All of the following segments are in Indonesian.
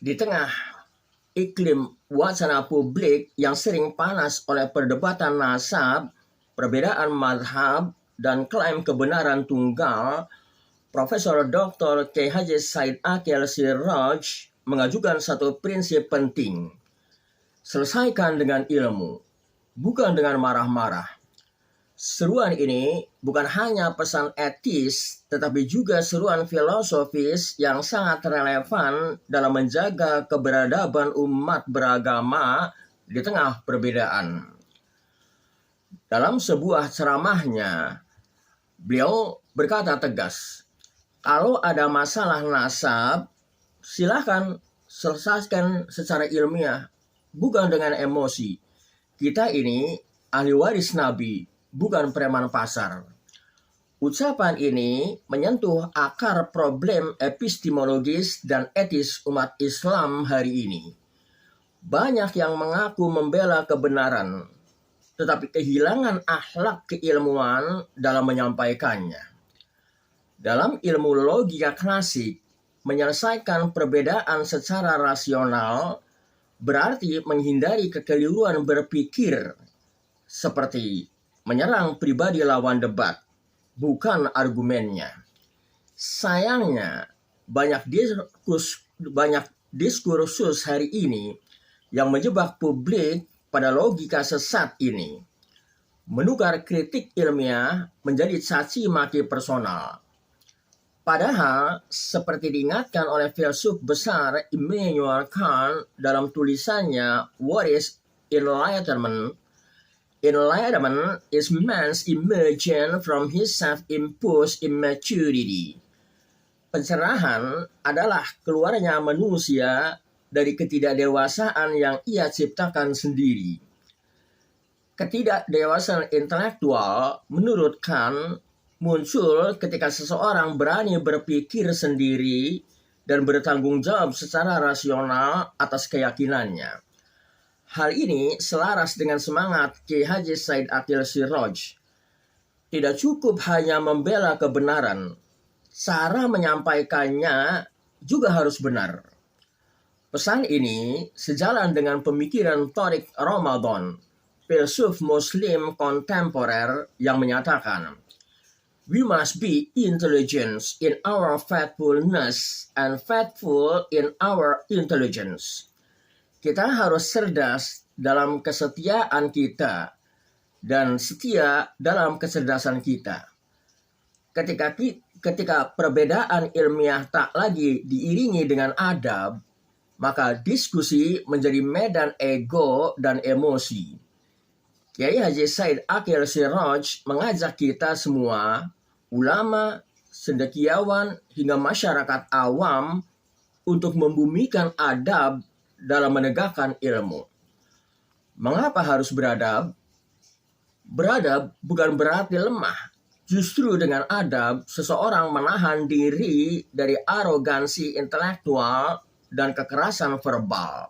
Di tengah iklim wacana publik yang sering panas oleh perdebatan nasab, perbedaan mazhab, dan klaim kebenaran tunggal, Profesor Dr. K.H. Said Aqil Siraj mengajukan satu prinsip penting. Selesaikan dengan ilmu, bukan dengan marah-marah. Seruan ini bukan hanya pesan etis, tetapi juga seruan filosofis yang sangat relevan dalam menjaga keberadaban umat beragama di tengah perbedaan. Dalam sebuah ceramahnya, beliau berkata tegas, kalau ada masalah nasab, silakan selesaikan secara ilmiah, bukan dengan emosi. Kita ini ahli waris Nabi, bukan preman pasar. Ucapan ini menyentuh akar problem epistemologis dan etis umat Islam hari ini. Banyak yang mengaku membela kebenaran, tetapi kehilangan akhlak keilmuan dalam menyampaikannya. Dalam ilmu logika klasik, menyelesaikan perbedaan secara rasional berarti menghindari kekeliruan berpikir seperti menyerang pribadi lawan debat, bukan argumennya. Sayangnya, banyak diskursus hari ini yang menjebak publik pada logika sesat ini, menukar kritik ilmiah menjadi caci maki personal. Padahal, seperti diingatkan oleh filsuf besar Immanuel Kant dalam tulisannya What is Enlightenment? Enlightenment is man's emergence from his self-imposed immaturity. Pencerahan adalah keluarnya manusia dari ketidakdewasaan yang ia ciptakan sendiri. Ketidakdewasaan intelektual menurut Kant muncul ketika seseorang berani berpikir sendiri dan bertanggung jawab secara rasional atas keyakinannya. Hal ini selaras dengan semangat K.H. Said Aqil Siraj. Tidak cukup hanya membela kebenaran, cara menyampaikannya juga harus benar. Pesan ini sejalan dengan pemikiran Tariq Ramadan, filsuf Muslim kontemporer yang menyatakan, we must be intelligent in our faithfulness and faithful in our intelligence. Kita harus cerdas dalam kesetiaan kita dan setia dalam kecerdasan kita. Ketika perbedaan ilmiah tak lagi diiringi dengan adab, maka diskusi menjadi medan ego dan emosi. Kiai Haji Said Aqil Siraj mengajak kita semua, ulama, cendekiawan, hingga masyarakat awam untuk membumikan adab dalam menegakkan ilmu. Mengapa harus beradab? Beradab bukan berarti lemah. Justru dengan adab, seseorang menahan diri dari arogansi intelektual dan kekerasan verbal.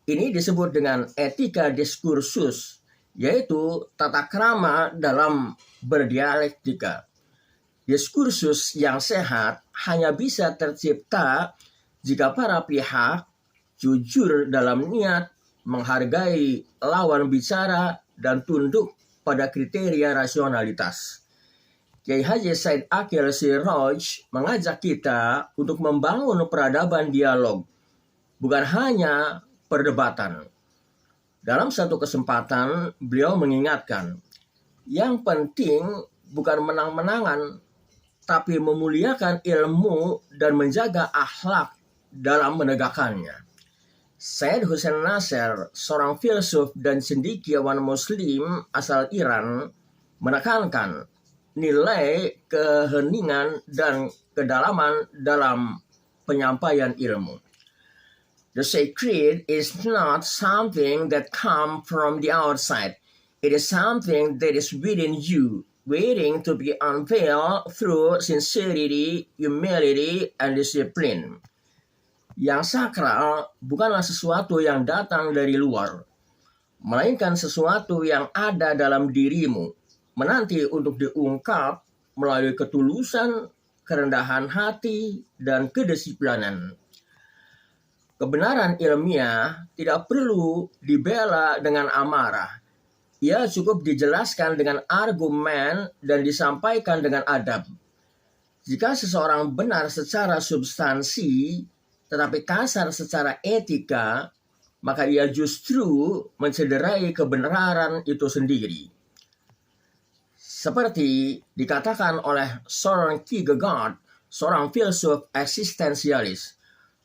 Ini disebut dengan etika diskursus, yaitu tata krama dalam berdialektika. Diskursus yang sehat hanya bisa tercipta jika para pihak jujur dalam niat, menghargai lawan bicara, dan tunduk pada kriteria rasionalitas. Kiai Haji Said Aqil Siraj mengajak kita untuk membangun peradaban dialog, bukan hanya perdebatan. Dalam satu kesempatan, beliau mengingatkan, yang penting bukan menang-menangan, tapi memuliakan ilmu dan menjaga akhlak dalam menegakkannya. Said Hussein Nasr, seorang filsuf dan cendekiawan Muslim asal Iran, menekankan nilai keheningan dan kedalaman dalam penyampaian ilmu. The sacred is not something that comes from the outside. It is something that is within you, waiting to be unveiled through sincerity, humility, and discipline. Yang sakral bukanlah sesuatu yang datang dari luar, melainkan sesuatu yang ada dalam dirimu, menanti untuk diungkap melalui ketulusan, kerendahan hati, dan kedisiplinan. Kebenaran ilmiah tidak perlu dibela dengan amarah. Ia cukup dijelaskan dengan argumen dan disampaikan dengan adab. Jika seseorang benar secara substansi, tetapi kasar secara etika, maka ia justru mencederai kebenaran itu sendiri. Seperti dikatakan oleh Søren Kierkegaard, seorang filsuf eksistensialis,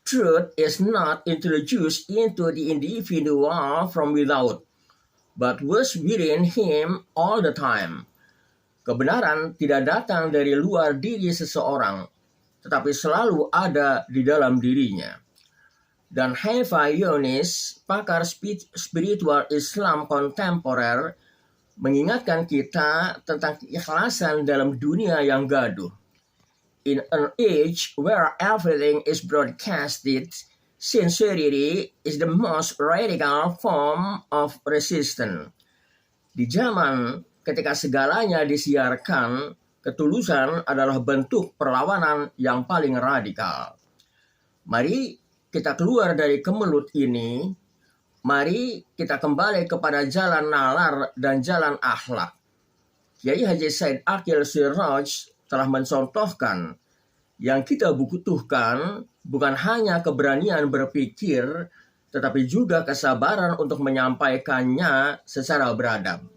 truth is not introduced into the individual from without, but was within him all the time. Kebenaran tidak datang dari luar diri seseorang, tetapi selalu ada di dalam dirinya. Dan Haifa Yunis, pakar spiritual Islam kontemporer, mengingatkan kita tentang keikhlasan dalam dunia yang gaduh. In an age where everything is broadcasted, sincerity is the most radical form of resistance. Di zaman ketika segalanya disiarkan, ketulusan adalah bentuk perlawanan yang paling radikal. Mari kita keluar dari kemelut ini. Mari kita kembali kepada jalan nalar dan jalan akhlak. Kiai Haji Said Aqil Siraj telah mencontohkan yang kita butuhkan bukan hanya keberanian berpikir, tetapi juga kesabaran untuk menyampaikannya secara beradab.